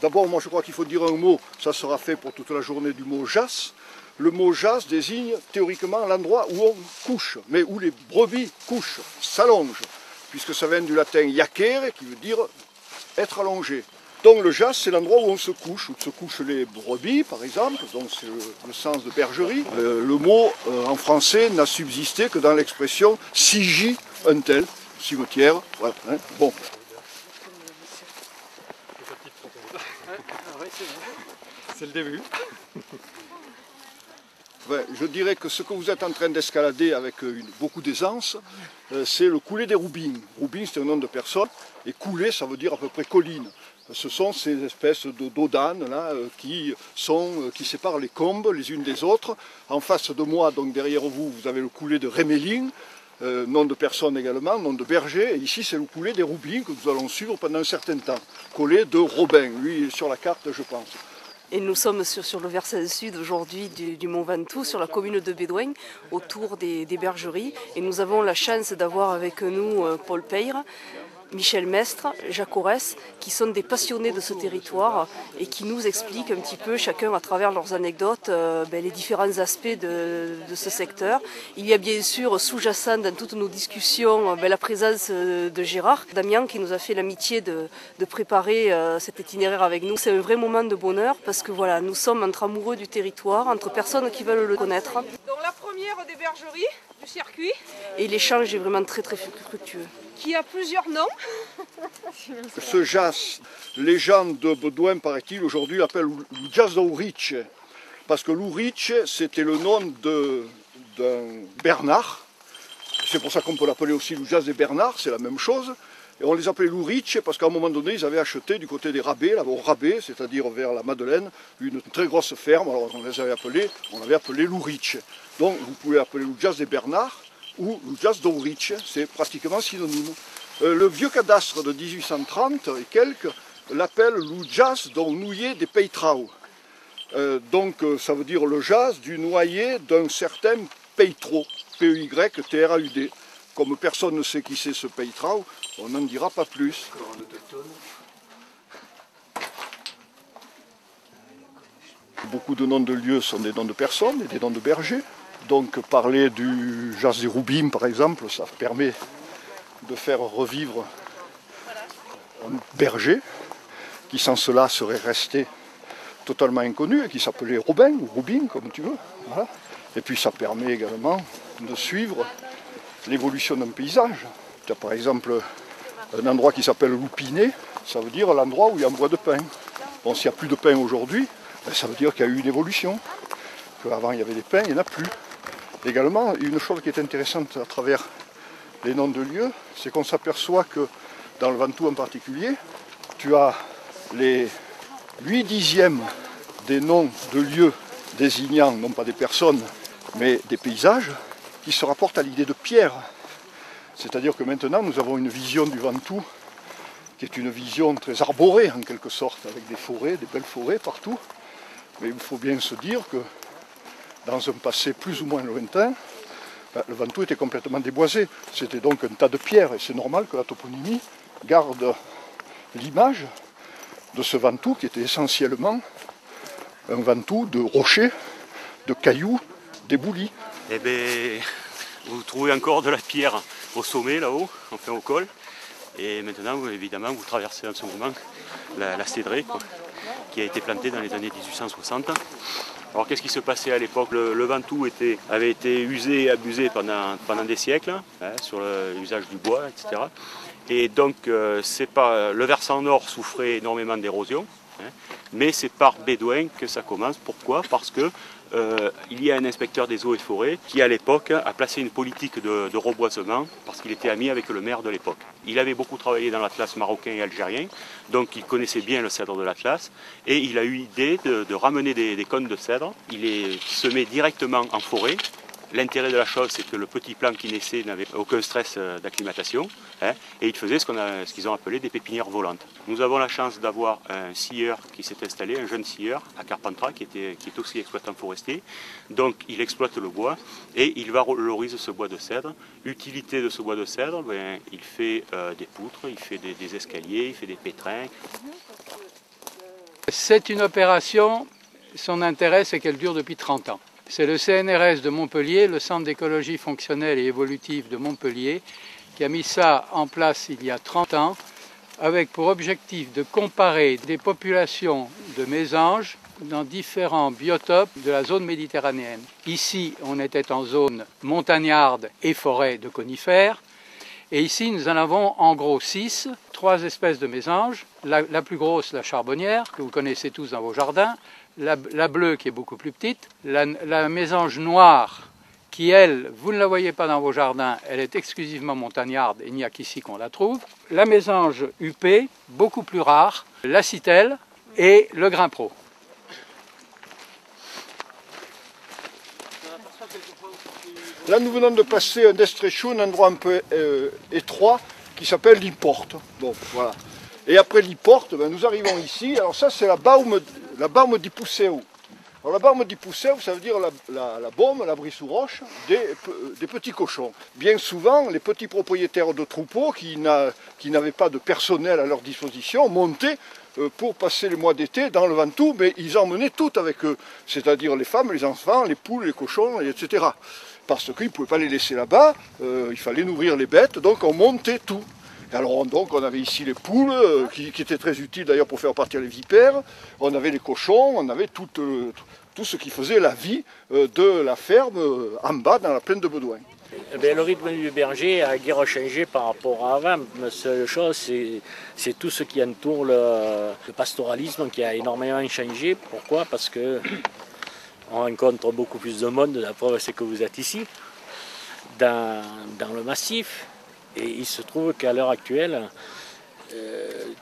D'abord, moi je crois qu'il faut dire un mot, ça sera fait pour toute la journée, du mot jas. Le mot jas désigne théoriquement l'endroit où on couche, mais où les brebis couchent, s'allongent, puisque ça vient du latin jacere, qui veut dire être allongé. Donc le jas, c'est l'endroit où on se couche, où se couchent les brebis par exemple, donc c'est le sens de bergerie. Le mot en français n'a subsisté que dans l'expression si gît un tel, cimetière, voilà. Hein, bon. C'est le début. Ouais, je dirais que ce que vous êtes en train d'escalader avec beaucoup d'aisance, c'est le coulé des Roubines. Roubines, c'est un nom de personne, et coulé, ça veut dire à peu près colline. Ce sont ces espèces d'audanes là, qui séparent les combes les unes des autres. En face de moi, donc derrière vous, vous avez le coulé de Rémélin, nom de personne également, nom de berger. Et ici, c'est le coulé des Roubines que nous allons suivre pendant un certain temps. Coulé de Robin, lui, il est sur la carte, je pense. Et nous sommes sur le versant sud aujourd'hui du Mont Ventoux, sur la commune de Bédouin, autour des bergeries. Et nous avons la chance d'avoir avec nous Paul Peyre, Michel Mestre, Jacques Aurès, qui sont des passionnés de ce territoire et qui nous expliquent un petit peu, chacun à travers leurs anecdotes, les différents aspects de ce secteur. Il y a bien sûr sous-jacent dans toutes nos discussions la présence de Gérard Damien, qui nous a fait l'amitié de préparer cet itinéraire avec nous. C'est un vrai moment de bonheur parce que voilà, nous sommes entre amoureux du territoire, entre personnes qui veulent le connaître. Donc la première des bergeries du circuit. Et l'échange est vraiment très très fructueux. Qui a plusieurs noms. Ce jas, les gens de Bédouin, paraît-il, aujourd'hui l'appellent le jas d'Ouriche, parce que l'Ouriche, c'était le nom d'un Bernard. C'est pour ça qu'on peut l'appeler aussi le jas des Bernards, c'est la même chose. Et on les appelait l'Ouriche parce qu'à un moment donné, ils avaient acheté du côté des Rabais, là, au Rabais, c'est-à-dire vers la Madeleine, une très grosse ferme. Alors on l'avait appelé l'Ouriche. Donc vous pouvez appeler le jas des Bernards ou le jas d'Ouriche, c'est pratiquement synonyme. Le vieux cadastre de 1830 et quelques l'appelle le jas dont nouillé des Peytrau. Donc ça veut dire le jas du noyer d'un certain Peytrau, P-E-Y-T-R-A-U-D. Comme personne ne sait qui c'est ce Peytrau, on n'en dira pas plus. Beaucoup de noms de lieux sont des noms de personnes et des noms de bergers. Donc parler du jas des Roubines par exemple, ça permet de faire revivre un berger qui sans cela serait resté totalement inconnu et qui s'appelait Robin ou Roubine comme tu veux. Voilà. Et puis ça permet également de suivre l'évolution d'un paysage. Tu as par exemple un endroit qui s'appelle Loupiné, ça veut dire l'endroit où il y a un bois de pin. Bon, s'il n'y a plus de pin aujourd'hui, ça veut dire qu'il y a eu une évolution. Avant il y avait des pins, il n'y en a plus. Également, une chose qui est intéressante à travers les noms de lieux, c'est qu'on s'aperçoit que dans le Ventoux en particulier, tu as les 8/10 des noms de lieux désignant non pas des personnes, mais des paysages, qui se rapportent à l'idée de pierre. C'est-à-dire que maintenant nous avons une vision du Ventoux qui est une vision très arborée en quelque sorte, avec des forêts, des belles forêts partout. Mais il faut bien se dire que dans un passé plus ou moins lointain, le Ventoux était complètement déboisé. C'était donc un tas de pierres et c'est normal que la toponymie garde l'image de ce Ventoux qui était essentiellement un Ventoux de rochers, de cailloux, d'éboulis. Eh bien, vous trouvez encore de la pierre au sommet là-haut, enfin au col. Et maintenant, évidemment, vous traversez en ce moment la cédraie qui a été plantée dans les années 1860. Alors qu'est-ce qui se passait à l'époque? Le Ventoux avait été usé et abusé pendant des siècles, sur l'usage du bois, etc. Et donc le versant nord souffrait énormément d'érosion, mais c'est par Bédouin que ça commence. Pourquoi? Parce que il y a un inspecteur des eaux et forêts qui à l'époque a placé une politique de reboisement parce qu'il était ami avec le maire de l'époque. Il avait beaucoup travaillé dans l'Atlas marocain et algérien, donc il connaissait bien le cèdre de l'Atlas et il a eu l'idée de ramener des cônes de cèdre. Il les semait directement en forêt. L'intérêt de la chose, c'est que le petit plant qui naissait n'avait aucun stress d'acclimatation, et il faisait ce qu'ils ont appelé des pépinières volantes. Nous avons la chance d'avoir un scieur qui s'est installé, un jeune scieur à Carpentras, qui est aussi exploitant forestier. Donc il exploite le bois et il valorise ce bois de cèdre. Utilité de ce bois de cèdre, il fait des poutres, il fait des escaliers, il fait des pétrins. C'est une opération, son intérêt c'est qu'elle dure depuis 30 ans. C'est le CNRS de Montpellier, le Centre d'écologie fonctionnelle et évolutive de Montpellier, qui a mis ça en place il y a 30 ans, avec pour objectif de comparer des populations de mésanges dans différents biotopes de la zone méditerranéenne. Ici, on était en zone montagnarde et forêt de conifères. Et ici, nous en avons en gros 6, 3 espèces de mésanges. La plus grosse, la charbonnière, que vous connaissez tous dans vos jardins. La bleue, qui est beaucoup plus petite. La mésange noire, qui, elle, vous ne la voyez pas dans vos jardins, elle est exclusivement montagnarde, il n'y a qu'ici qu'on la trouve. La mésange huppée, beaucoup plus rare. La citelle et le grimpro. Là, nous venons de passer un destréchou, un endroit un peu étroit, qui s'appelle l'Importe. Bon, voilà. Et après l'Importe, ben, nous arrivons ici. Alors ça, c'est la baume di Pousseu. Alors la baume di Pousseu, ça veut dire la baume, la brise-sous-roche des petits cochons. Bien souvent, les petits propriétaires de troupeaux qui n'avaient pas de personnel à leur disposition montaient pour passer les mois d'été dans le Ventoux, mais ils emmenaient tout avec eux, c'est-à-dire les femmes, les enfants, les poules, les cochons, etc. Parce qu'ils ne pouvaient pas les laisser là-bas, il fallait nourrir les bêtes, donc on montait tout. Et alors donc on avait ici les poules, qui étaient très utiles d'ailleurs pour faire partir les vipères, on avait les cochons, on avait tout ce qui faisait la vie de la ferme en bas dans la plaine de Bédouin. Le rythme du berger a guère changé par rapport à avant. La seule chose, c'est tout ce qui entoure le pastoralisme qui a énormément changé. Pourquoi? Parce que on rencontre beaucoup plus de monde, la preuve c'est que vous êtes ici, dans le massif. Et il se trouve qu'à l'heure actuelle,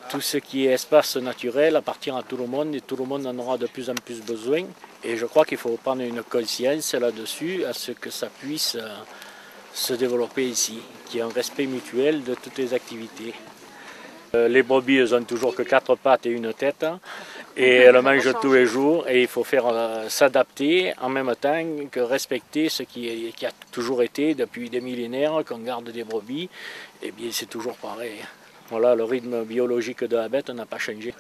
tout ce qui est espace naturel appartient à tout le monde et tout le monde en aura de plus en plus besoin. Et je crois qu'il faut prendre une conscience là-dessus à ce que ça puisse se développer ici, qu'il y ait un respect mutuel de toutes les activités. Les brebis, elles ont toujours que 4 pattes et une tête, et elles mangent tous les jours, et il faut faire s'adapter en même temps que respecter ce qui a toujours été depuis des millénaires, qu'on garde des brebis, et bien c'est toujours pareil. Voilà, le rythme biologique de la bête n'a pas changé.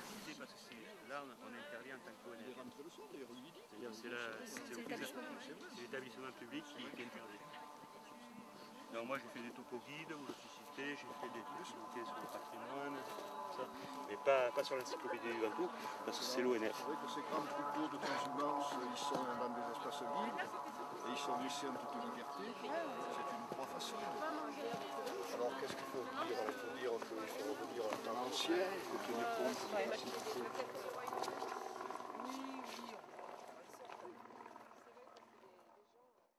Alors moi j'ai fait des topos guides où je suis cité, j'ai fait des activités sur le patrimoine, ça, mais pas sur l'encyclopédie du Ventoux, parce que c'est l'ONF. C'est vrai que ces grands troupeaux de transhumance, ils sont dans des espaces libres et ils sont laissés en toute liberté. C'est une proie facile. Alors qu'est-ce qu'il faut dire? Il faut dire qu'il faut revenir à un temps ancien, il faut tenir compte de la situation.